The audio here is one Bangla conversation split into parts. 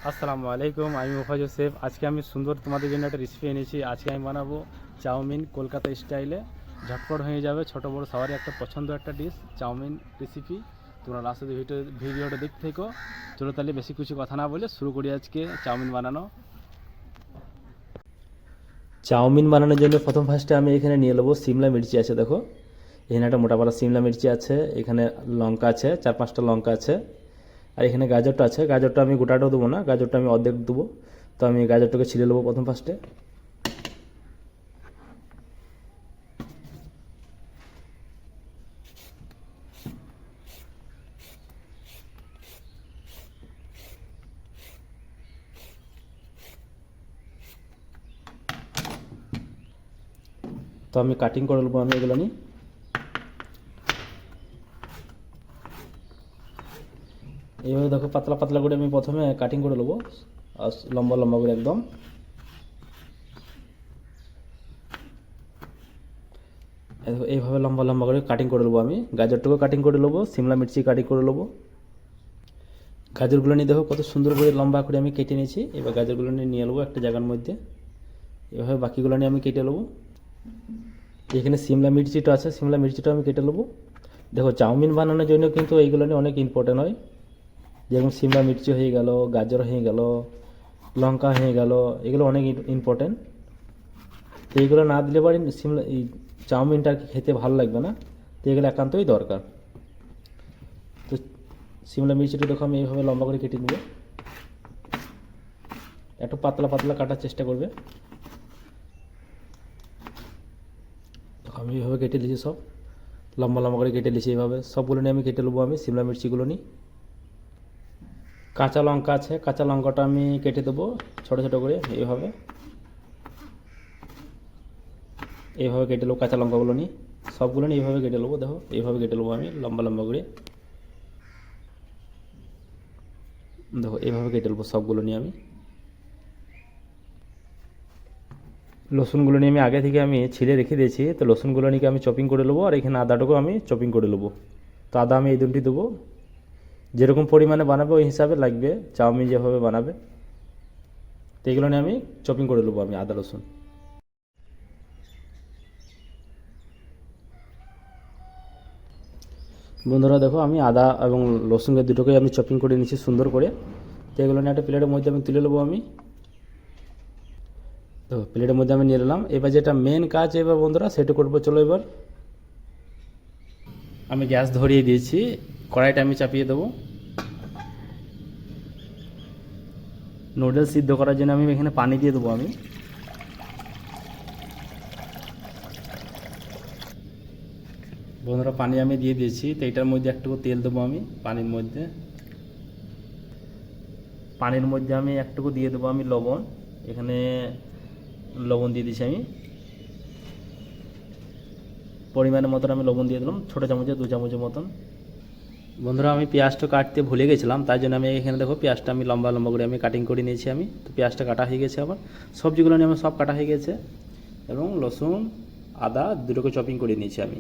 আসসালামু আলাইকুম, আমি মুফাজ হোসেফ। আজকে আমি সুন্দর তোমাদের জন্য একটা রেসিপি এনেছি। আজকে আমি বানাবো চাউমিন কলকাতা স্টাইলে। ঝটপট হয়ে যাবে, ছোট বড় সবারই একটা পছন্দ একটা ডিশ চাউমিন রেসিপি। তোমরা লাস্ট অব্দি ভিডিওটা দেখতে থেকো। চলো তাহলে বেশি কিছু কথা না বলে শুরু করি আজকে চাউমিন বানানো। চাউমিন বানানোর জন্য ফার্স্টে আমি এখানে নিয়ে নেবো সিমলা মির্চি আছে, দেখো এখানে একটা মোটা পাতা সিমলা মির্চি আছে, এখানে লঙ্কা আছে 4-5টা লঙ্কা আছে, আর এখানে গাজরটা আছে। গাজরটা আমি গোটাটাও দেবো না, গাজরটা আমি অর্ধেক দেবো। তো আমি গাজরটাকে ছিলে নেবো ফার্স্টে। তো আমি কাটিং করে নেবো আমি এগুলো নিয়ে। এইভাবে দেখো পাতলা পাতলা করে আমি প্রথমে কাটিং করে নেবো, আর লম্বা লম্বা করে একদম। এইভাবে লম্বা লম্বা করে কাটিং করে নেবো আমি। গাজরটাকেও কাটিং করে নেবো, সিমলা মির্চি কাটিং করে নেবো। গাজরগুলো নিয়ে দেখো কত সুন্দর করে লম্বা করে আমি কেটে নিয়েছি। এবার গাজরগুলো নিয়ে নেবো একটা জায়গার মধ্যে। এভাবে বাকিগুলো নিয়ে আমি কেটে নেবো। এখানে সিমলা মির্চিটা আছে, সিমলা মির্চিটা আমি কেটে নেবো। দেখো চাউমিন বানানোর জন্য কিন্তু এইগুলো নিয়ে অনেক ইম্পর্টেন্ট হয়, যেমন সিমলা মির্চি হয়ে গেল, গাজর হয়ে গেল, লঙ্কা হয়ে গেল, এগুলো অনেক ইম্পর্টেন্ট। তো এইগুলো না দিলে পারি এই চাউমিনটা খেতে ভালো লাগবে না, তো এগুলো একান্তই দরকার। তো সিমলা মির্চিটা দেখো আমি এইভাবে লম্বা করে কেটে নেবো, একটু পাতলা পাতলা কাটার চেষ্টা করবে। আমি এইভাবে কেটে নিয়েছি, সব লম্বা লম্বা করে কেটে নিয়েছি। এইভাবে সবগুলো নিয়ে আমি কেটে নেবো আমি সিমলা মির্চিগুলো নিই। কাঁচা লঙ্কা আছে, কাঁচা লঙ্কাটা আমি কেটে দেবো ছোটো ছোটো করে। এইভাবে এইভাবে কেটে নেবো কাঁচা লঙ্কাগুলো নিই, সবগুলো নিয়ে এইভাবে কেটে নেবো। দেখো এইভাবে কেটে নেবো আমি লম্বা লম্বা করে। দেখো এইভাবে কেটে নেবো সবগুলো নিয়ে আমি। রসুনগুলো নিয়ে আমি আগে থেকে আমি ছিলে রেখে দিয়েছি, তো রসুনগুলো নিয়ে আমি চপিং করে নেবো। আর এখানে আদাটাকেও আমি চপিং করে নেবো। তো আদা আমি এই দুটি দেবো, যেরকম পরিমাণে বানাবে ওই হিসাবে লাগবে, চাউমিন যেভাবে বানাবে। তো এগুলো নিয়ে আমি চপিং করে নেবো আমি আদা রসুন। বন্ধুরা দেখো আমি আদা এবং রসুনকে দুটোকেই আমি চপিং করে নিচ্ছি সুন্দর করে। তো এগুলো নিয়ে একটা প্লেটের মধ্যে আমি তুলে নেবো আমি। তো প্লেটের মধ্যে আমি নিয়ে নিলাম। এবার যেটা মেন কাজ এবার বন্ধুরা সেটা করবো, চলো এবার আমি গ্যাস ধরিয়ে দিয়েছি, কড়াইটা আমি চাপিয়ে দেবো। নুডলস সিদ্ধ করার জন্য আমি এখানে পানি দিয়ে দেবো আমি। বন্ধুরা পানি আমি দিয়ে দিয়েছি, তো এটার মধ্যে একটু তেল দেবো আমি পানির মধ্যে। পানির মধ্যে আমি একটু দিয়ে দেবো আমি লবণ। এখানে লবণ দিয়ে দিয়েছি আমি, পরিমাণের মতন আমি লবণ দিয়ে দিলাম, ছোটো চামচে 2 চামচের মতন। বন্ধুরা আমি পেঁয়াজটা কাটতে ভুলে গেছিলাম, তাই জন্য আমি এখানে দেখো পেঁয়াজটা আমি লম্বা লম্বা করে আমি কাটিং করে নিয়েছি আমি। তো পেঁয়াজটা কাটা হয়ে গেছে, আবার সবজিগুলো নিয়ে আমার সব কাটা হয়ে গেছে, এবং রসুন আদা দুটোকে চপিং করে নিয়েছি আমি।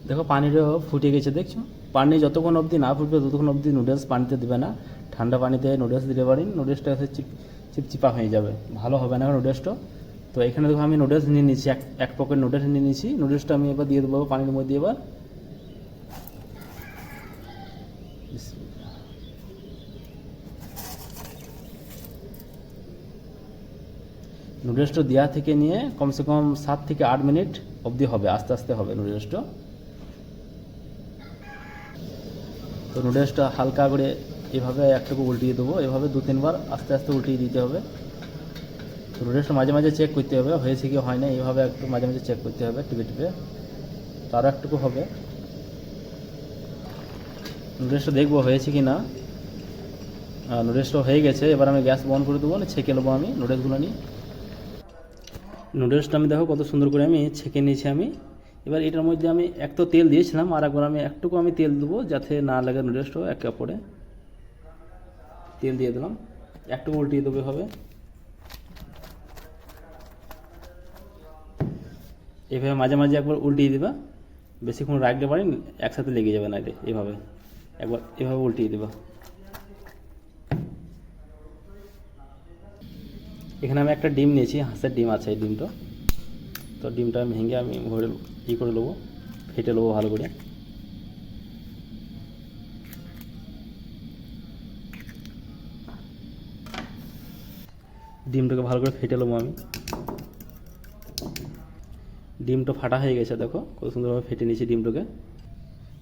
দেখো পানিটা ফুটে গেছে, দেখছো? পানি যতক্ষণ অবধি না ফুটবে ততক্ষণ অবধি নুডলস পানিতে দেবে না। ঠান্ডা পানিতে নুডলস দিতে পারেন, নুডলসটা চিপচিপা হয়ে যাবে, ভালো হবে না নুডলসটা। তো এখানে দেখো আমি নুডলস নিয়ে নিয়েছি, এক পকেট নুডলস নিয়ে নিয়েছি। নুডলসটা আমি এবার দিয়ে দেবো পানির মধ্যে। এবার নুডলসটা দেওয়া থেকে নিয়ে কমসে কম 7 থেকে 8 মিনিট অবধি হবে, আস্তে আস্তে হবে নুডলসটা। তো নুডলসটা হালকা করে এভাবে একটুকু উল্টিয়ে দেবো, এভাবে 2-3 বার আস্তে আস্তে উল্টিয়ে দিতে হবে। তো নুডলসটা মাঝে মাঝে চেক করতে হবে হয়েছে কি হয় না, এইভাবে একটু মাঝে মাঝে চেক করতে হবে টিপে টিপে। তারও একটুকু হবে, নুডলসটা দেখবো হয়েছে কি না। নুডলসটা হয়ে গেছে, এবার আমি গ্যাস বন্ধ করে দেবো, ছেঁকে নেবো আমি নুডলসগুলো নিয়ে। নুডলসটা আমি দেখো কত সুন্দর করে আমি ছেঁকে নিয়েছি আমি। এবার এটার মধ্যে আমি একটু তেল দিয়েছিলাম, আর একবার আমি একটুকু আমি তেল দেবো যাতে না লাগে নুডলসটা একে অপরে। তেল দিয়ে দিলাম, একটু উল্টিয়ে দেবে হবে। এভাবে মাঝে মাঝে একবার উল্টিয়ে দেবা, বেশিক্ষণ রাখতে পারেন একসাথে লেগে যাবে না, এভাবে একবার এভাবে উল্টিয়ে দেবা। এখানে আমি একটা ডিম নিয়েছি, হাঁসের ডিম আছে এই ডিমটা। তো ডিমটা ভেঙে আমি ভরে করে নেবো, ফেটে নেবো ভালো করে। ডিমটাকে ভালো করে ফেটে নেবো আমি। ডিমটা ফাটা হয়ে গেছে, দেখো কত সুন্দরভাবে ফেটে নিয়েছি ডিমটাকে।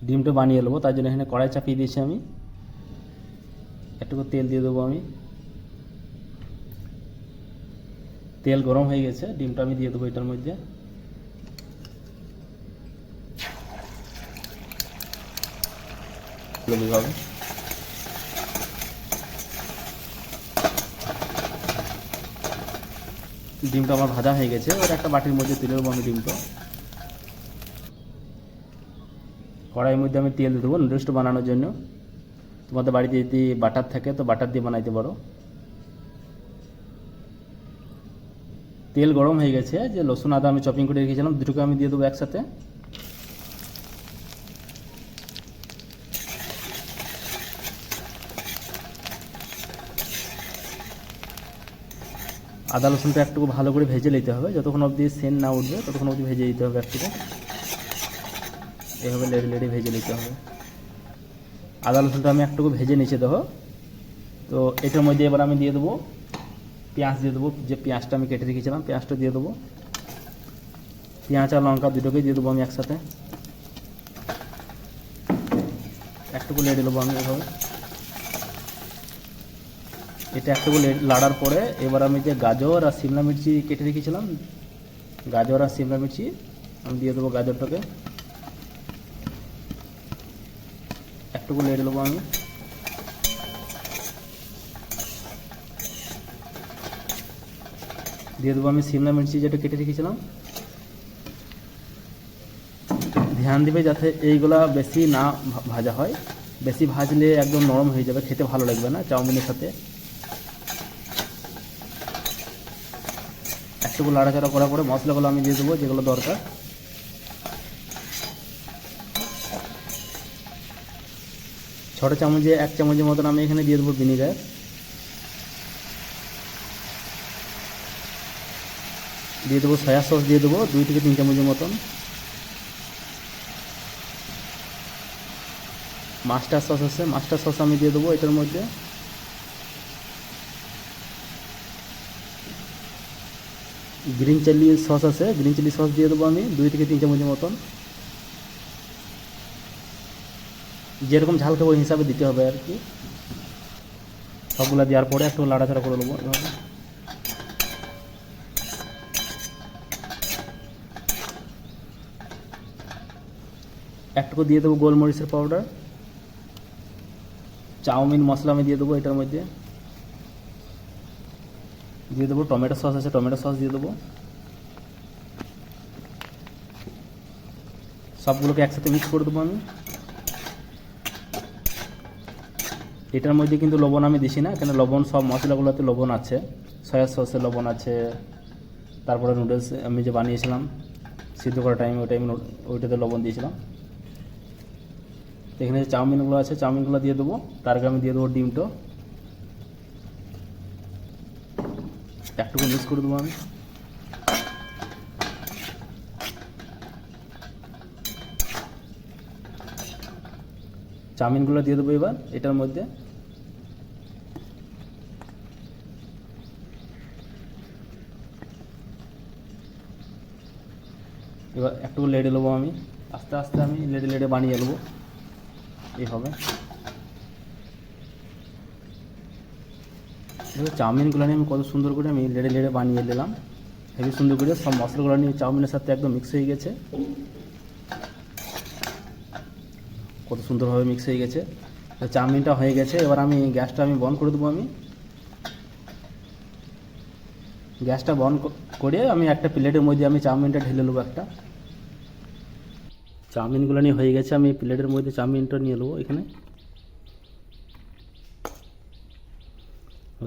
ডিমটা বানিয়ে নেবো, তার জন্য এখানে কড়াই চাপিয়ে দিয়েছি আমি। একটু করে তেল দিয়ে দেবো আমি। তেল গরম হয়ে গেছে, ডিমটা আমি দিয়ে দেবো এটার মধ্যে। এইভাবে ডিমটা আমার ভাজা হয়ে গেছে, ওর একটা বাটির মধ্যে তুলে দেবো আমি ডিমটা। কড়াইয়ের মধ্যে আমি তেল দিয়ে দেবো নুডলসটা বানানোর জন্য। তোমাদের বাড়িতে যদি বাটার থাকে তো বাটার দিয়ে বানাইতে পারো। তেল গরম হয়ে গেছে, যে রসুন আদা আমি চপিং করে রেখেছিলাম দুটোকে আমি দিয়ে দেবো একসাথে। আদা রসুনটা একটু ভালো করে ভেজে নিতে হবে, যতক্ষণ অবধি সেন্ট না উঠবে ততক্ষণ অবধি ভেজে দিতে হবে একটু। এইভাবে লেড়ে লেড়ে ভেজে নিতে হবে। আদা রসুনটা আমি একটু ভেজে নিচে দেবো। তো এটার মধ্যে এবার আমি দিয়ে দেবো পেঁয়াজ দিয়ে দেবো, যে পেঁয়াজটা আমি কেটে রেখেছিলাম পেঁয়াজটা দিয়ে দেবো। পেঁয়াজ আর লঙ্কা দুটোকেই দিয়ে দেবো আমি একসাথে। একটুকু লেড়ে নেবো আমি এভাবে। এটা একটুকু লাড়ার পরে এবার আমি যে গাজর আর শিমলা মির্চি কেটে রেখেছিলাম, গাজর আর শিমলা মির্চি আমি দিয়ে দেবো গাজরটাকে। একটুকু লেড়ে নেবো আমি। দিয়ে দেবো আমি শিমলা মির্চি যেটা কেটে রেখেছিলাম। ধ্যান দিবে যাতে এইগুলা বেশি না ভাজা হয়, বেশি ভাজলে একদম নরম হয়ে যাবে, খেতে ভালো লাগবে না চাউমিনের সাথে। একটুকু লাড়াচাড়া করার পরে মশলাগুলো আমি দিয়ে দেবো যেগুলো দরকার। ছোটো চামচে 1 চামচের মতন আমি এখানে দিয়ে দেবো ভিনিগার। দিয়ে দেবো সয়া সস, দিয়ে দেবো 2 থেকে 3 চামচের মতন। মাস্টার সস আছে, মাস্টার সস আমি দিয়ে দেবো এটার মধ্যে। গ্রিন চিলি সস আছে, গ্রিন চিলি সস দিয়ে দেবো আমি 2 থেকে 3 চামচের মতন। যেরকম ঝাল খাবো ওই হিসাবে দিতে হবে আর কি। সবগুলো দেওয়ার পরে একটু লাড়াচাড়া করে নেবো এভাবে। একটুকু দিয়ে দেবো গোলমরিচের পাউডার। চাউমিন মশলা আমি দিয়ে দেবো এটার মধ্যে। দিয়ে দেবো টমেটো সস আছে, টমেটো সস দিয়ে দেবো। সবগুলোকে একসাথে মিক্স করে দেবো আমি। এটার মধ্যে কিন্তু লবণ আমি দিছি না, কেন লবণ সব মশলাগুলোতে লবণ আছে। সয়া সসে লবণ আছে, তারপরে নুডলস আমি যে বানিয়েছিলাম সিদ্ধ করার টাইম ওইটাতে লবণ দিয়েছিলাম। এখানে যে চাউমিনগুলো আছে চাউমিনগুলো দিয়ে দেবো, তার আগে আমি দিয়ে দেবো ডিমটা। একটুকু মিক্স করে দেবো আমি। চাউমিনগুলো দিয়ে দেবো এবার এটার মধ্যে। এবার একটু লেড়ে নেবো আমি, আস্তে আস্তে আমি লেড়ে লেড়ে বানিয়ে নেবো এইভাবে। দেখো চাউমিনগুলো নিয়ে আমি কত সুন্দর করে আমি লেড়ে লেড়ে বানিয়ে নিলাম, হেবি সুন্দর করে সব মশলাগুলো নিয়ে চাউমিনের সাথে একদম মিক্স হয়ে গেছে, কত সুন্দরভাবে মিক্স হয়ে গেছে। চাউমিনটা হয়ে গেছে, এবার আমি গ্যাসটা বন্ধ করে দেবো। আমি গ্যাসটা বন্ধ করে আমি একটা প্লেটের মধ্যে আমি চাউমিনটা ঢেলে নেবো একটা। চাউমিনগুলো নিয়ে হয়ে গেছে, আমি প্লেটের মধ্যে চাউমিনটা নিয়ে নেবো এখানে।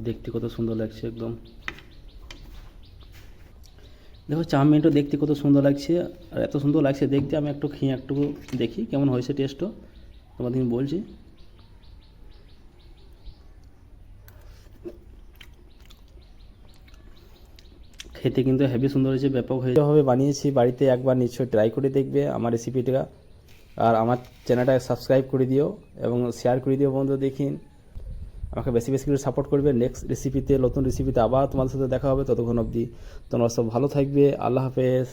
দেখতে কত সুন্দর লাগছে একদম। দেখো চাউমিনটা দেখতে কত সুন্দর লাগছে, আর এত সুন্দর লাগছে দেখতে, আমি একটু খেয়ে একটু দেখি কেমন হয়েছে টেস্টও তোমাদের বলছি। খেতে কিন্তু হেভি সুন্দর হয়েছে, ব্যাপক হয়েছে। এভাবে বানিয়েছি, বাড়িতে একবার নিশ্চয়ই ট্রাই করে দেখবে আমার রেসিপিটা। আর আমার চ্যানেলটা সাবস্ক্রাইব করে দিও এবং শেয়ার করে দিও বন্ধু। দেখিন আমাকে বেশি বেশি করে সাপোর্ট করবে। নেক্সট রেসিপিতে, নতুন রেসিপিতে আবার তোমাদের সাথে দেখা হবে। ততক্ষণ অবধি তোমরা সব ভালো থাকবে। আল্লাহ হাফেজ।